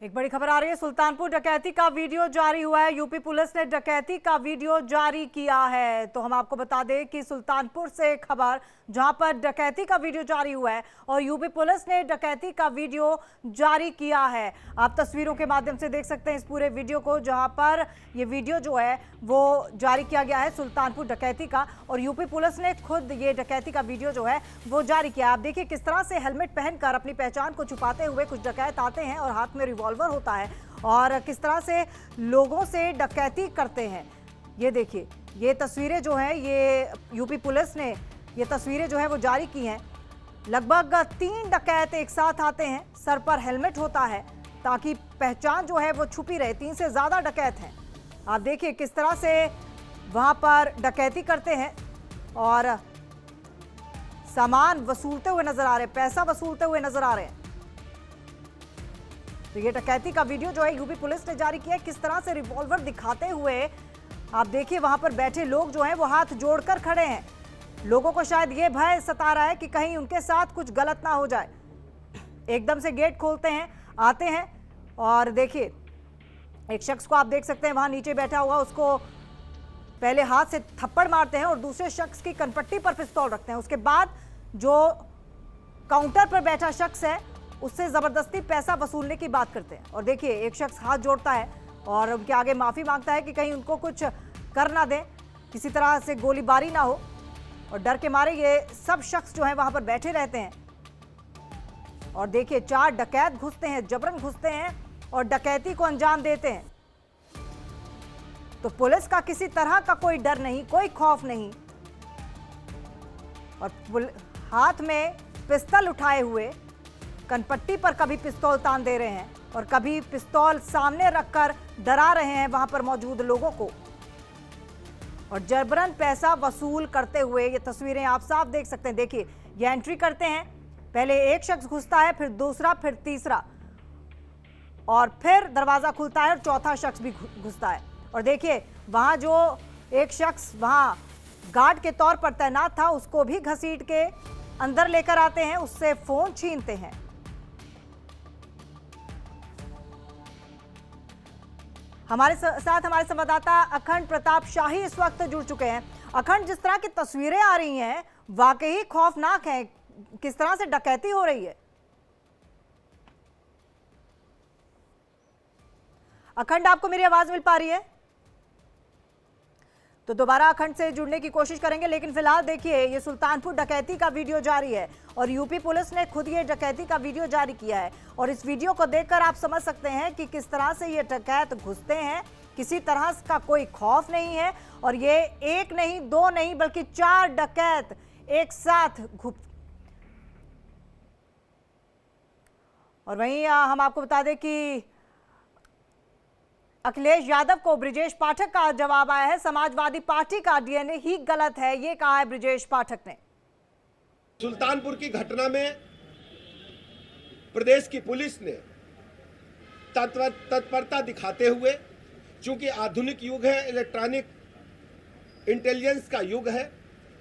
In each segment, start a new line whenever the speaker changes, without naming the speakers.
एक बड़ी खबर आ रही है। सुल्तानपुर डकैती का वीडियो जारी हुआ है। यूपी पुलिस ने डकैती का वीडियो जारी किया है। तो हम आपको बता दें कि सुल्तानपुर से खबर जहां पर डकैती का वीडियो जारी हुआ है और यूपी पुलिस ने डकैती का वीडियो जारी किया है। आप तस्वीरों के माध्यम से देख सकते हैं इस पूरे वीडियो को, जहां पर ये वीडियो जो है वो जारी किया गया है सुल्तानपुर डकैती का, और यूपी पुलिस ने खुद ये डकैती का वीडियो जो है वो जारी किया। आप देखिए किस तरह से हेलमेट पहनकर अपनी पहचान को छुपाते हुए कुछ डकैत आते हैं और हाथ में रिवॉल्वर होता है और किस तरह से लोगों से डकैती करते हैं। ये देखिए, ये तस्वीरें जो हैं ये यूपी पुलिस ने ये तस्वीरें जो है वो जारी की हैं। लगभग 3 डकैत एक साथ आते हैं, सर पर हेलमेट होता है ताकि पहचान जो है वो छुपी रहे। 3 से ज्यादा डकैत हैं। आप देखिए किस तरह से वहां पर डकैती करते हैं और सामान वसूलते हुए नजर आ रहे हैं, पैसा वसूलते हुए नजर आ रहे हैं। तो ये डकैती का वीडियो जो है यूपी पुलिस ने जारी किया है। किस तरह से रिवॉल्वर दिखाते हुए आप देखिए वहां पर बैठे लोग जो हैं वो हाथ जोड़कर खड़े हैं। लोगों को शायद ये भय सता रहा है कि कहीं उनके साथ कुछ गलत ना हो जाए। एकदम से गेट खोलते हैं, आते हैं और देखिए एक शख्स को आप देख सकते हैं वहां नीचे बैठा हुआ, उसको पहले हाथ से थप्पड़ मारते हैं और दूसरे शख्स की कनपट्टी पर पिस्तौल रखते हैं। उसके बाद जो काउंटर पर बैठा शख्स है उससे जबरदस्ती पैसा वसूलने की बात करते हैं। और देखिए एक शख्स हाथ जोड़ता है और उनके आगे माफी मांगता है कि कहीं उनको कुछ कर ना दें, किसी तरह से गोलीबारी ना हो, और डर के मारे ये सब शख्स जो है वहां पर बैठे रहते हैं। और देखिए 4 डकैत घुसते हैं, जबरन घुसते हैं और डकैती को अंजाम देते हैं। तो पुलिस का किसी तरह का कोई डर नहीं, कोई खौफ नहीं, और हाथ में पिस्तौल उठाए हुए कनपट्टी पर कभी पिस्तौल तान दे रहे हैं और कभी पिस्तौल सामने रखकर डरा रहे हैं वहां पर मौजूद लोगों को, और जबरन पैसा वसूल करते हुए ये तस्वीरें आप साफ देख सकते हैं। देखिए ये एंट्री करते हैं, पहले एक शख्स घुसता है, फिर दूसरा, फिर तीसरा, और फिर दरवाजा खुलता है और चौथा शख्स भी घुसता है। और देखिए वहां जो एक शख्स वहां गार्ड के तौर पर तैनात था उसको भी घसीट के अंदर लेकर आते हैं, उससे फोन छीनते हैं। हमारे साथ हमारे संवाददाता अखंड प्रताप शाही इस वक्त जुड़ चुके हैं। अखंड, जिस तरह की तस्वीरें आ रही हैं वाकई खौफनाक है। किस तरह से डकैती हो रही है? अखंड, आपको मेरी आवाज मिल पा रही है? तो दोबारा अखंड से जुड़ने की कोशिश करेंगे, लेकिन फिलहाल देखिए ये सुल्तानपुर डकैती का वीडियो जारी है और यूपी पुलिस ने खुद ये डकैती का वीडियो जारी किया है। और इस वीडियो को देखकर आप समझ सकते हैं कि किस तरह से ये डकैत घुसते हैं। किसी तरह का कोई खौफ नहीं है और ये एक नहीं, 2 नहीं, बल्कि 4 डकैत एक साथ और वहीं हम आपको बता दें कि अखिलेश यादव को ब्रिजेश पाठक का जवाब आया है। समाजवादी पार्टी का डीएनए ही गलत है, ये कहा है ब्रिजेश पाठक ने।
सुल्तानपुर की घटना में प्रदेश की पुलिस ने तत्परता दिखाते हुए, चूंकि आधुनिक युग है, इलेक्ट्रॉनिक इंटेलिजेंस का युग है,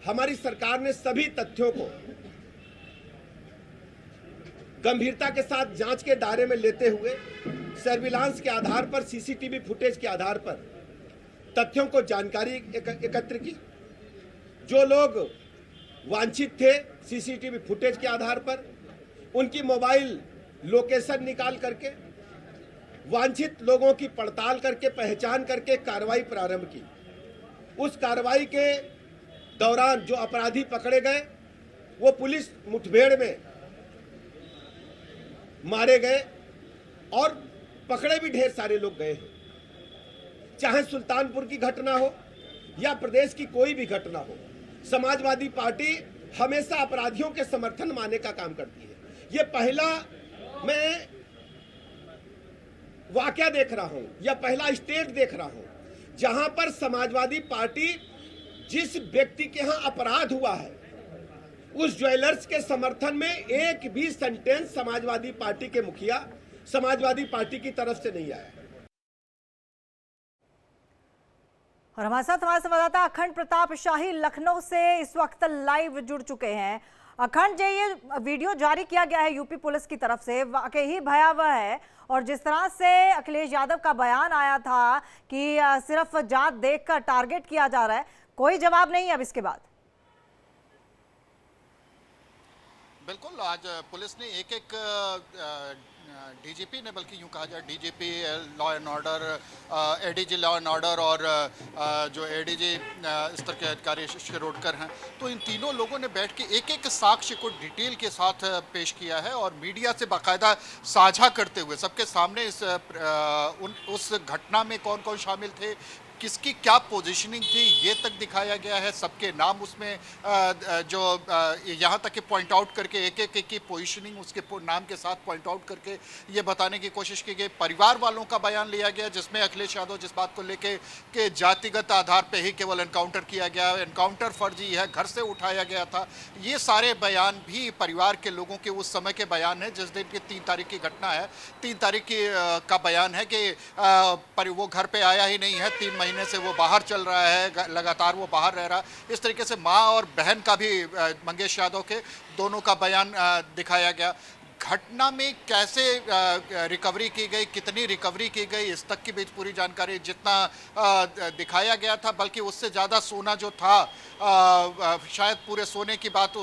हमारी सरकार ने सभी तथ्यों को गंभीरता के साथ जांच के दायरे में लेते हुए सर्विलांस के आधार पर, सीसीटीवी फुटेज के आधार पर तथ्यों को जानकारी एकत्र की। जो लोग वांछित थे सीसीटीवी फुटेज के आधार पर उनकी मोबाइल लोकेशन निकाल करके वांछित लोगों की पड़ताल करके, पहचान करके कार्रवाई प्रारंभ की। उस कार्रवाई के दौरान जो अपराधी पकड़े गए वो पुलिस मुठभेड़ में मारे गए और पकड़े भी ढेर सारे लोग गए हैं। चाहे सुल्तानपुर की घटना हो या प्रदेश की कोई भी घटना हो, समाजवादी पार्टी हमेशा अपराधियों के समर्थन माने का काम करती है। ये पहला मैं वाकया देख रहा हूं या पहला स्टेट देख रहा हूं जहां पर समाजवादी पार्टी, जिस व्यक्ति के यहां अपराध हुआ है, उस ज्वेलर्स के समर्थन में एक भी सेंटेंस समाजवादी पार्टी के मुखिया, समाजवादी पार्टी की तरफ से नहीं आया।
और हमारे साथ हमारे संवाददाता अखंड प्रताप शाही लखनऊ से इस वक्त लाइव जुड़ चुके हैं। अखंड जो ये वीडियो जारी किया गया है यूपी पुलिस की तरफ से वाकई ही भयावह है। और जिस तरह से अखिलेश यादव का बयान आया था कि सिर्फ जात देखकर टारगेट किया जा रहा है, कोई जवाब नहीं है अब इसके बाद।
बिल्कुल, आज पुलिस ने एक डीजीपी ने, बल्कि यूं कहा जाए DGP law and order, ADG law and order और जो एडीजी स्तर के अधिकारी शिरोडकर हैं, तो इन तीनों लोगों ने बैठ के एक साक्ष्य को डिटेल के साथ पेश किया है और मीडिया से बाकायदा साझा करते हुए सबके सामने उस घटना में कौन कौन शामिल थे, किसकी क्या पोजीशनिंग थी, ये तक दिखाया गया है। सबके नाम उसमें जो यहाँ तक कि पॉइंट आउट करके एक की पोजीशनिंग उसके नाम के साथ पॉइंट आउट करके ये बताने की कोशिश की गई। परिवार वालों का बयान लिया गया जिसमें अखिलेश यादव जिस बात को लेके कि जातिगत आधार पे ही केवल एनकाउंटर किया गया, एनकाउंटर फर्जी है, घर से उठाया गया था, ये सारे बयान भी परिवार के लोगों के उस समय के बयान है जिस दिन की 3 तारीख की घटना है। 3 तारीख की का बयान है कि वो घर पे आया ही नहीं है, 3 महीने से वो बाहर चल रहा है, लगातार वो बाहर रह रहा है। इस तरीके से माँ और बहन का भी, मंगेश यादव के दोनों का बयान दिखाया गया। घटना में कैसे रिकवरी की गई, कितनी रिकवरी की गई, इस तक की भी पूरी जानकारी जितना दिखाया गया था, बल्कि उससे ज़्यादा सोना जो था शायद पूरे सोने की बात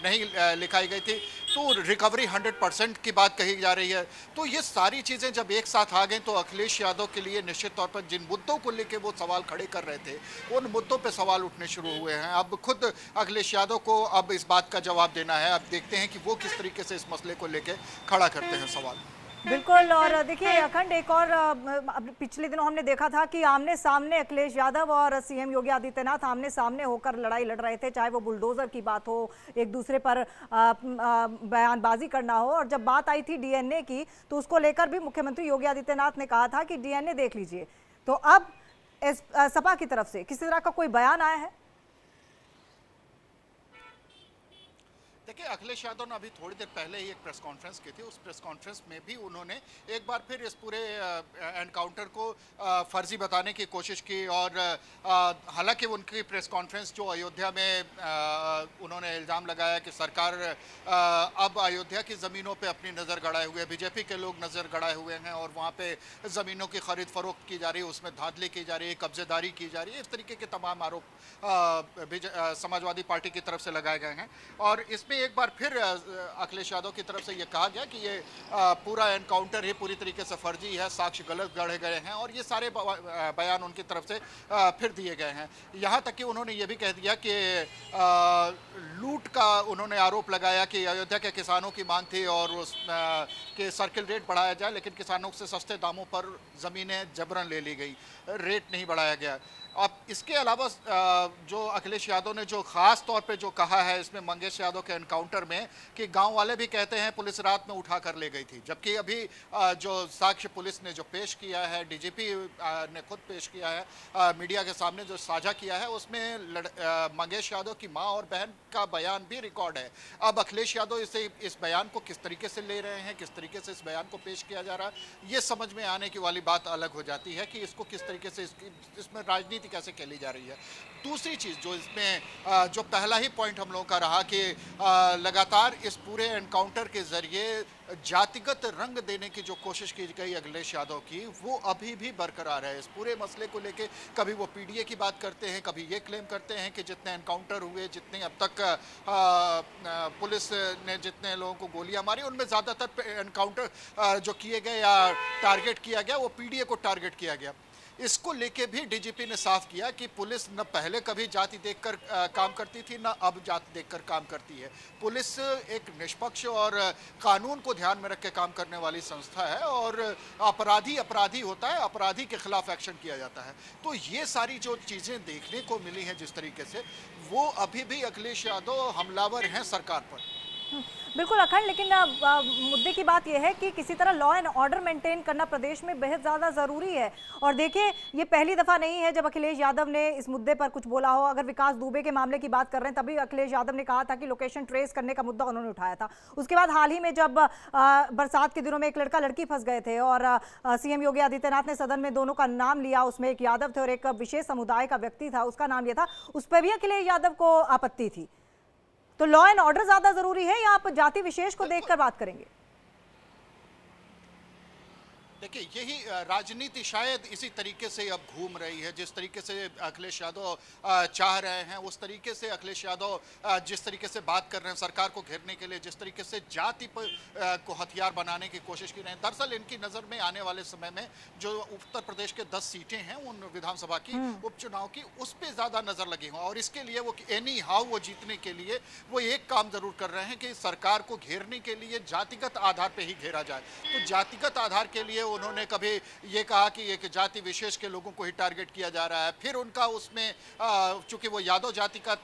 नहीं लिखाई गई थी, तो रिकवरी 100% की बात कही जा रही है। तो ये सारी चीज़ें जब एक साथ आ गई तो अखिलेश यादव के लिए निश्चित तौर पर जिन मुद्दों को लेकर वो सवाल खड़े कर रहे थे उन मुद्दों पे सवाल उठने शुरू हुए हैं। अब खुद अखिलेश यादव को अब इस बात का जवाब देना है। अब देखते हैं कि वो किस तरीके से इस मसले को लेकर खड़ा करते हैं सवाल।
बिल्कुल। और देखिए अखंड, एक और पिछले दिनों हमने देखा था कि आमने सामने अखिलेश यादव और सीएम योगी आदित्यनाथ आमने सामने होकर लड़ाई लड़ रहे थे, चाहे वो बुलडोजर की बात हो, एक दूसरे पर बयानबाजी करना हो। और जब बात आई थी डीएनए की तो उसको लेकर भी मुख्यमंत्री योगी आदित्यनाथ ने कहा था कि डीएनए देख लीजिए। तो अब सपा की तरफ से किसी तरह का कोई बयान आया है?
देखिए, अखिलेश यादव ने अभी थोड़ी देर पहले ही एक प्रेस कॉन्फ्रेंस की थी। उस प्रेस कॉन्फ्रेंस में भी उन्होंने एक बार फिर इस पूरे एनकाउंटर को फर्जी बताने की कोशिश की। और हालांकि उनकी प्रेस कॉन्फ्रेंस जो अयोध्या में उन्होंने इल्ज़ाम लगाया कि सरकार अब अयोध्या की ज़मीनों पे अपनी नज़र गड़ाए हुए, बीजेपी के लोग नज़र गड़ाए हुए हैं और वहाँ पे ज़मीनों की खरीद फरोख्त की जा रही है, उसमें धांधली की जा रही है, कब्जेदारी की जा रही है, इस तरीके के तमाम आरोप समाजवादी पार्टी की तरफ से लगाए गए हैं। और इसमें एक बार फिर अखिलेश यादव की तरफ से ये कहा गया कि ये पूरा एनकाउंटर ही पूरी तरीके से फर्जी है, साक्ष्य गलत गढ़े गए हैं और ये सारे बयान उनकी तरफ से फिर दिए गए हैं। यहाँ तक कि उन्होंने ये भी कह दिया कि लूट का उन्होंने आरोप लगाया कि अयोध्या के किसानों की मांग थी और उस के सर्किल रेट बढ़ाया जाए, लेकिन किसानों से सस्ते दामों पर ज़मीनें जबरन ले ली गई, रेट नहीं बढ़ाया गया। अब इसके अलावा जो अखिलेश यादव ने जो ख़ास तौर पे जो कहा है इसमें मंगेश यादव के एनकाउंटर में कि गांव वाले भी कहते हैं पुलिस रात में उठा कर ले गई थी, जबकि अभी जो साक्ष्य पुलिस ने जो पेश किया है, डीजीपी ने खुद पेश किया है, मीडिया के सामने जो साझा किया है, उसमें मंगेश यादव की माँ और बहन का बयान भी रिकॉर्ड है। अब अखिलेश यादव इस बयान को किस तरीके से ले रहे हैं, किस तरीके से इस बयान को पेश किया जा रहा है, ये समझ में आने की वाली बात अलग हो जाती है कि इसको किस तरीके से इसमें राजनीति कैसे खेली जा रही है। दूसरी चीज जो इसमें जो पहला ही पॉइंट हम लोगों का रहा कि लगातार इस पूरे एनकाउंटर के जरिए जातिगत रंग देने की जो कोशिश की गई अखिलेश यादव की, वो अभी भी बरकरार है। इस पूरे मसले को लेके कभी वो पीडीए की बात करते हैं, कभी ये क्लेम करते हैं कि जितने एनकाउंटर हुए, जितने अब तक पुलिस ने जितने लोगों को गोलियां मारी, उनमें ज़्यादातर एनकाउंटर जो किए गए या टारगेट किया गया वो पीडीए को टारगेट किया गया। इसको लेके भी डीजीपी ने साफ किया कि पुलिस न पहले कभी जाति देखकर काम करती थी, न अब जाति देखकर काम करती है। पुलिस एक निष्पक्ष और कानून को ध्यान में रख के काम करने वाली संस्था है और अपराधी अपराधी होता है, अपराधी के खिलाफ एक्शन किया जाता है। तो ये सारी जो चीज़ें देखने को मिली हैं जिस तरीके से, वो अभी भी अखिलेश यादव हमलावर हैं सरकार पर।
बिल्कुल अखंड, लेकिन मुद्दे की बात यह है कि किसी तरह लॉ एंड ऑर्डर मेंटेन करना प्रदेश में बेहद ज़्यादा ज़रूरी है। और देखिए, ये पहली दफ़ा नहीं है जब अखिलेश यादव ने इस मुद्दे पर कुछ बोला हो। अगर विकास दुबे के मामले की बात कर रहे हैं, तभी अखिलेश यादव ने कहा था कि लोकेशन ट्रेस करने का मुद्दा उन्होंने उठाया था। उसके बाद हाल ही में जब बरसात के दिनों में एक लड़का लड़की फंस गए थे और सीएम योगी आदित्यनाथ ने सदन में दोनों का नाम लिया, उसमें एक यादव थे और एक विशेष समुदाय का व्यक्ति था, उसका नाम लिया था, उस पर भी अखिलेश यादव को आपत्ति थी। तो लॉ एंड ऑर्डर ज्यादा जरूरी है या आप जाति विशेष को देखकर बात करेंगे?
देखिए, यही राजनीति शायद इसी तरीके से अब घूम रही है। जिस तरीके से अखिलेश यादव चाह रहे हैं, उस तरीके से अखिलेश यादव जिस तरीके से बात कर रहे हैं सरकार को घेरने के लिए, जिस तरीके से जाति को हथियार बनाने की कोशिश की रहे हैं, दरअसल इनकी नज़र में आने वाले समय में जो उत्तर प्रदेश के 10 सीटें हैं उन विधानसभा की उपचुनाव की, उस पर ज़्यादा नज़र लगी हो। और इसके लिए वो एनी हाउ वो जीतने के लिए वो एक काम ज़रूर कर रहे हैं कि सरकार को घेरने के लिए जातिगत आधार पर ही घेरा जाए। तो जातिगत आधार के लिए उन्होंने कभी ये कहा कि एक जाति विशेष के लोगों को ही टारगेट किया जा रहा है, फिर उनका उसमें चूंकि वो यादव जाति का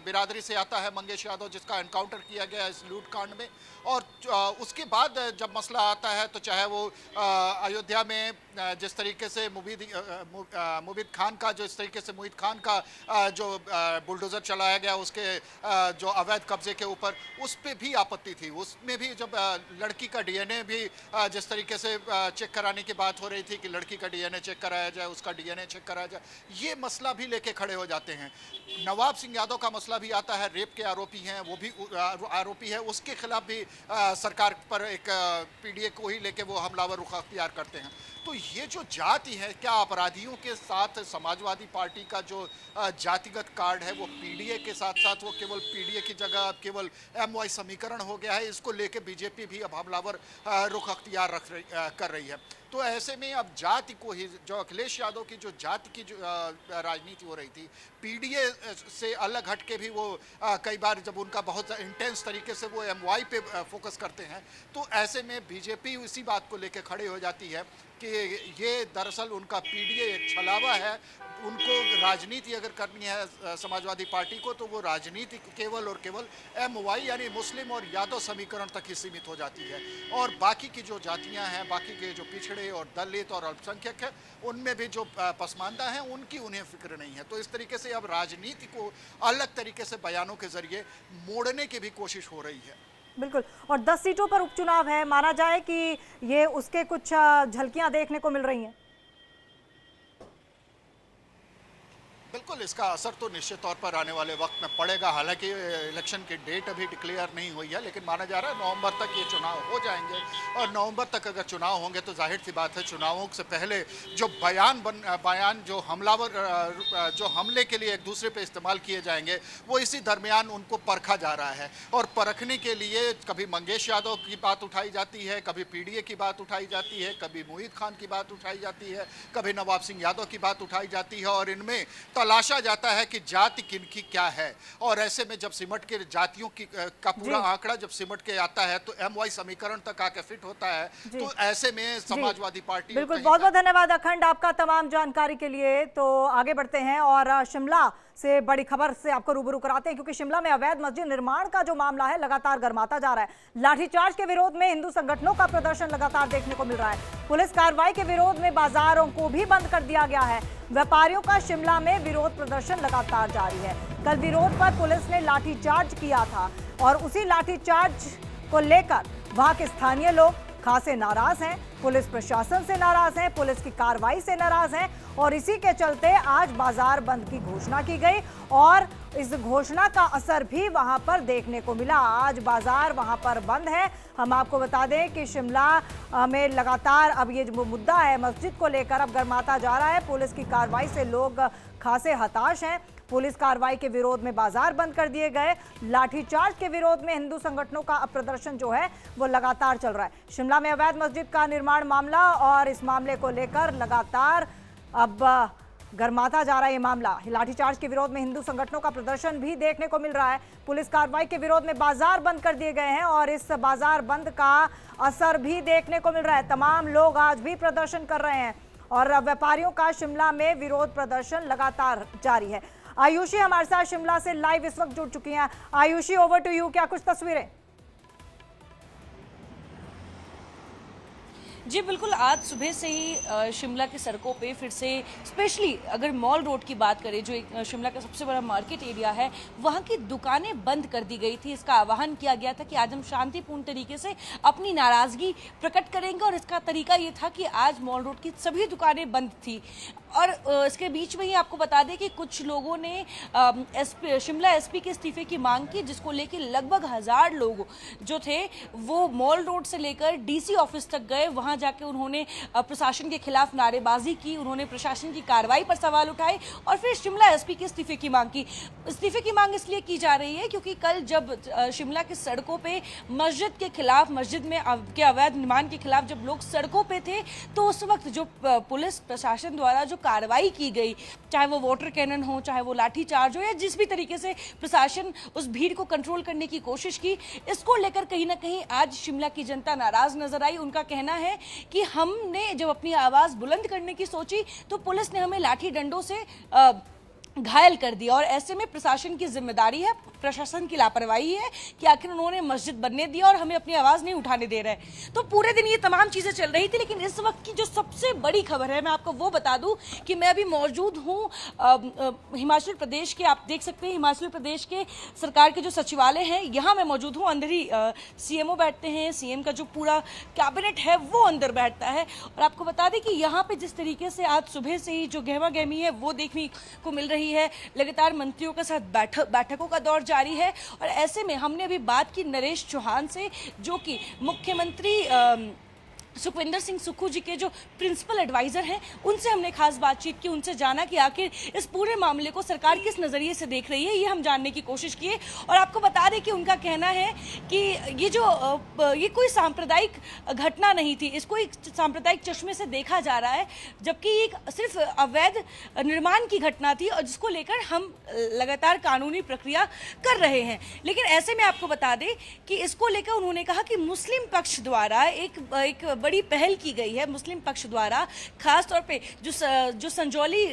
बिरादरी से आता है, मंगेश यादव, जिसका एनकाउंटर किया गया इस लूट कांड में, और उसके बाद जब मसला आता है तो चाहे वो अयोध्या में जिस तरीके से मुबीद खान का जिस तरीके से मुहित खान का जो बुलडोजर चलाया गया उसके जो अवैध कब्जे के ऊपर, उस पर भी आपत्ति थी। उसमें भी जब लड़की का डीएनए भी जिस तरीके से चेक कराने की बात हो रही थी कि लड़की का डीएनए चेक कराया जाए, उसका डीएनए चेक कराया जाए, ये मसला भी लेके खड़े हो जाते हैं। नवाब सिंह यादव का मसला भी आता है, रेप के आरोपी हैं, वो भी आरोपी है, उसके खिलाफ भी सरकार पर एक पीडीए को ही लेके वो हमलावर रुख अख्तियार करते हैं। तो ये जो जाति है, क्या अपराधियों के साथ समाजवादी पार्टी का जो जातिगत कार्ड है वो पीडीए के साथ साथ वो केवल पीडीए की जगह अब केवल एमवाई समीकरण हो गया है? इसको लेके बीजेपी भी अब हमलावर रुख अख्तियार कर रही है। तो ऐसे में अब जाति को ही, जो अखिलेश यादव की जो जाति की जो राजनीति हो रही थी, पीडीए से अलग हट के भी वो कई बार जब उनका बहुत इंटेंस तरीके से वो एमवाई पे फोकस करते हैं, तो ऐसे में बीजेपी इसी बात को लेके खड़े हो जाती है कि ये दरअसल उनका पीडीए एक छलावा है। उनको राजनीति अगर करनी है समाजवादी पार्टी को, तो वो राजनीति केवल और केवल एमवाई यानी मुस्लिम और यादव समीकरण तक ही सीमित हो जाती है, और बाकी की जो जातियां हैं, बाकी के जो पिछड़े और दलित और अल्पसंख्यक हैं, उनमें भी जो पसमानदा हैं उनकी उन्हें फिक्र नहीं है। तो इस तरीके से अब राजनीति को अलग तरीके से बयानों के जरिए मोड़ने की भी कोशिश हो रही है।
बिल्कुल, और 10 सीटों पर उपचुनाव है, माना जाए कि ये उसके कुछ झलकियां देखने को मिल रही हैं।
बिल्कुल, इसका असर तो निश्चित तौर पर आने वाले वक्त में पड़ेगा। हालांकि इलेक्शन की डेट अभी डिक्लेयर नहीं हुई है, लेकिन माना जा रहा है नवंबर तक ये चुनाव हो जाएंगे, और नवंबर तक अगर चुनाव होंगे तो जाहिर सी बात है चुनावों से पहले जो बयान जो हमलावर जो हमले के लिए एक दूसरे पे इस्तेमाल किए जाएंगे, वो इसी दरमियान उनको परखा जा रहा है। और परखने के लिए कभी मंगेश यादव की बात उठाई जाती है, कभी पीडीए की बात उठाई जाती है, कभी मुहित खान की बात उठाई जाती है, कभी नवाब सिंह यादव की बात उठाई जाती है, और इनमें तलाशा जाता है कि जाति किनकी क्या है। और ऐसे में जब सिमट के जातियों की का पूरा आंकड़ा जब सिमट के आता है तो एमवाई समीकरण तक आके फिट होता है। तो ऐसे में समाजवादी पार्टी,
बिल्कुल, बहुत बहुत धन्यवाद अखंड आपका तमाम जानकारी के लिए। तो आगे बढ़ते हैं और शिमला से बड़ी खबर से आपको रूबरू कराते हैं, क्योंकि शिमला में अवैध मस्जिद निर्माण का जो मामला है लगातार गर्माता जा रहा है। लाठीचार्ज के विरोध में हिंदू संगठनों का प्रदर्शन लगातार देखने को मिल रहा है। पुलिस कार्रवाई के विरोध में बाजारों को भी बंद कर दिया गया है। व्यापारियों का शिमला में विरोध प्रदर्शन लगातार जारी है। कल विरोध पर पुलिस ने लाठीचार्ज किया था, और उसी लाठीचार्ज को लेकर वहां के स्थानीय लोग खासे नाराज हैं, पुलिस प्रशासन से नाराज हैं, पुलिस की कार्रवाई से नाराज हैं, और इसी के चलते आज बाजार बंद की घोषणा की गई, और इस घोषणा का असर भी वहां पर देखने को मिला। आज बाजार वहां पर बंद है। हम आपको बता दें कि शिमला में लगातार अब ये जो मुद्दा है मस्जिद को लेकर अब गर्माता जा रहा है। पुलिस की कार्रवाई से लोग खासे हताश हैं। पुलिस कार्रवाई के विरोध में बाजार बंद कर दिए गए। लाठीचार्ज के विरोध में हिंदू संगठनों का प्रदर्शन जो है वो लगातार चल रहा है। शिमला में अवैध मस्जिद का निर्माण मामला, और इस मामले को लेकर लगातार अब गर्माता जा रहा है ये मामला। लाठीचार्ज के विरोध में हिंदू संगठनों का प्रदर्शन भी देखने को मिल रहा है। पुलिस कार्रवाई के विरोध में बाजार बंद कर दिए गए हैं, और इस बाजार बंद का असर भी देखने को मिल रहा है। तमाम लोग आज भी प्रदर्शन कर रहे हैं, और व्यापारियों का शिमला में विरोध प्रदर्शन लगातार जारी है। आयुषी हमारे साथ शिमला से लाइव इस वक्त जुड़ चुकी हैं। आयुषी, ओवर टू यू, क्या कुछ तस्वीरें?
जी बिल्कुल, आज सुबह से ही शिमला की सड़कों पे फिर से स्पेशली अगर मॉल रोड की बात करें, जो एक शिमला का सबसे बड़ा मार्केट एरिया है, वहाँ की दुकानें बंद कर दी गई थी। इसका आह्वान किया गया था कि आज हम शांतिपूर्ण तरीके से अपनी नाराज़गी प्रकट करेंगे और इसका तरीका ये था कि आज मॉल रोड की सभी दुकानें बंद थी। और इसके बीच में ही आपको बता दें कि कुछ लोगों ने शिमला एसपी के इस्तीफे की मांग की, जिसको लेकर लगभग 1000 लोग जो थे वो मॉल रोड से लेकर डीसी ऑफिस तक गए। वहां जाके उन्होंने प्रशासन के खिलाफ नारेबाजी की, उन्होंने प्रशासन की कार्रवाई पर सवाल उठाए और फिर शिमला एसपी के इस्तीफे की मांग की। इस्तीफे की मांग इसलिए की जा रही है क्योंकि कल जब शिमला की सड़कों पे मस्जिद के खिलाफ, मस्जिद में के अवैध निर्माण के खिलाफ जब लोग सड़कों पे थे, तो उस वक्त जो पुलिस प्रशासन द्वारा जो कार्रवाई की गई, चाहे वो वाटर कैनन हो, चाहे वो लाठीचार्ज हो, या जिस भी तरीके से प्रशासन उस भीड़ को कंट्रोल करने की कोशिश की, इसको लेकर कहीं ना कहीं आज शिमला की जनता नाराज नजर आई। उनका कहना है कि हमने जब अपनी आवाज बुलंद करने की सोची तो पुलिस ने हमें लाठी डंडों से घायल कर दिया और ऐसे में प्रशासन की जिम्मेदारी है, प्रशासन की लापरवाही है कि आखिर उन्होंने मस्जिद बनने दिया और हमें अपनी आवाज़ नहीं उठाने दे रहे। तो पूरे दिन ये तमाम चीज़ें चल रही थी, लेकिन इस वक्त की जो सबसे बड़ी खबर है मैं आपको वो बता दूं कि मैं अभी मौजूद हूँ हिमाचल प्रदेश के, आप देख सकते हैं हिमाचल प्रदेश के सरकार के जो सचिवालय हैं, यहाँ मैं मौजूद हूँ। अंदर ही सीएमओ बैठते हैं, सीएम का जो पूरा कैबिनेट है वो अंदर बैठता है। और आपको बता दें कि यहाँ पे जिस तरीके से आज सुबह से ही जो गहमा गहमी है वो देखने को मिल रही है, लगातार मंत्रियों के साथ बैठकों का दौर जारी है। और ऐसे में हमने अभी बात की नरेश चौहान से, जो कि मुख्यमंत्री सुखविंदर सिंह सुक्खू जी के जो प्रिंसिपल एडवाइजर हैं, उनसे हमने खास बातचीत की, उनसे जाना कि आखिर इस पूरे मामले को सरकार किस नज़रिए से देख रही है, ये हम जानने की कोशिश किए। और आपको बता दें कि उनका कहना है कि ये कोई सांप्रदायिक घटना नहीं थी, इसको एक सांप्रदायिक चश्मे से देखा जा रहा है, जबकि एक सिर्फ अवैध निर्माण की घटना थी और जिसको लेकर हम लगातार कानूनी प्रक्रिया कर रहे हैं। लेकिन ऐसे में आपको बता दें कि इसको लेकर उन्होंने कहा कि मुस्लिम पक्ष द्वारा एक बड़ी पहल की गई है। मुस्लिम पक्ष द्वारा खास तौर पे जो संजौली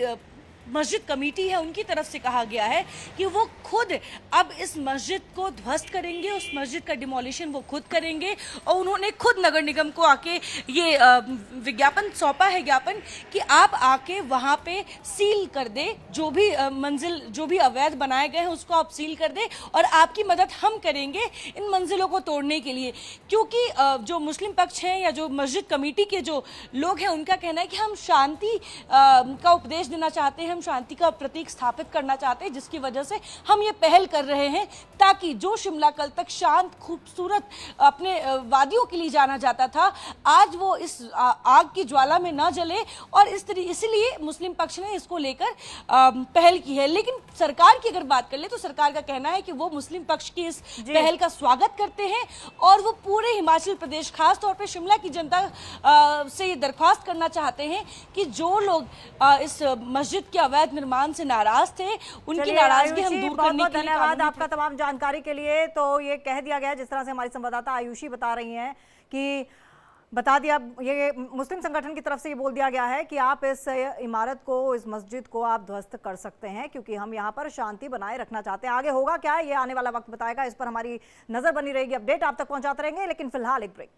मस्जिद कमेटी है, उनकी तरफ से कहा गया है कि वो खुद अब इस मस्जिद को ध्वस्त करेंगे, उस मस्जिद का डिमोलिशन वो खुद करेंगे। और उन्होंने खुद नगर निगम को आके ये विज्ञापन सौंपा है, ज्ञापन कि आप आके वहाँ पे सील कर दे, जो भी मंजिल जो भी अवैध बनाए गए हैं उसको आप सील कर दे और आपकी मदद हम करेंगे इन मंजिलों को तोड़ने के लिए। क्योंकि जो मुस्लिम पक्ष हैं या जो मस्जिद कमेटी के जो लोग हैं, उनका कहना है कि हम शांति का उपदेश देना चाहते हैं, हम शांति का प्रतीक स्थापित करना चाहते हैं, जिसकी वजह से हम ये पहल कर रहे हैं ताकि जो शिमला कल तक शांत खूबसूरत अपने वादियों के लिए जाना जाता था, आज वो इस आग की ज्वाला में ना जले। और इसीलिए मुस्लिम पक्ष ने इसको लेकर पहल की है। लेकिन सरकार की अगर बात कर ले तो सरकार का कहना है कि वो मुस्लिम पक्ष की इस पहल का स्वागत करते हैं और वो पूरे हिमाचल प्रदेश, खास तौर पे शिमला की जनता से ये दरख्वास्त करना चाहते हैं कि जो लोग इस मस्जिद के अवैध निर्माण से नाराज थे, उनकी नाराजगी हम दूर करने के लिए।
धन्यवाद आपका तमाम जानकारी के लिए। तो ये कह दिया गया, जिस तरह से हमारी संवाददाता आयुषी बता रही हैं कि बता दिया, ये मुस्लिम संगठन की तरफ से ये बोल दिया गया है कि आप इस इमारत को, इस मस्जिद को आप ध्वस्त कर सकते हैं क्योंकि हम यहाँ पर शांति बनाए रखना चाहते हैं। आगे होगा क्या ये आने वाला वक्त बताएगा, इस पर हमारी नजर बनी रहेगी, अपडेट आप तक पहुंचाते रहेंगे। लेकिन फिलहाल एक ब्रेक।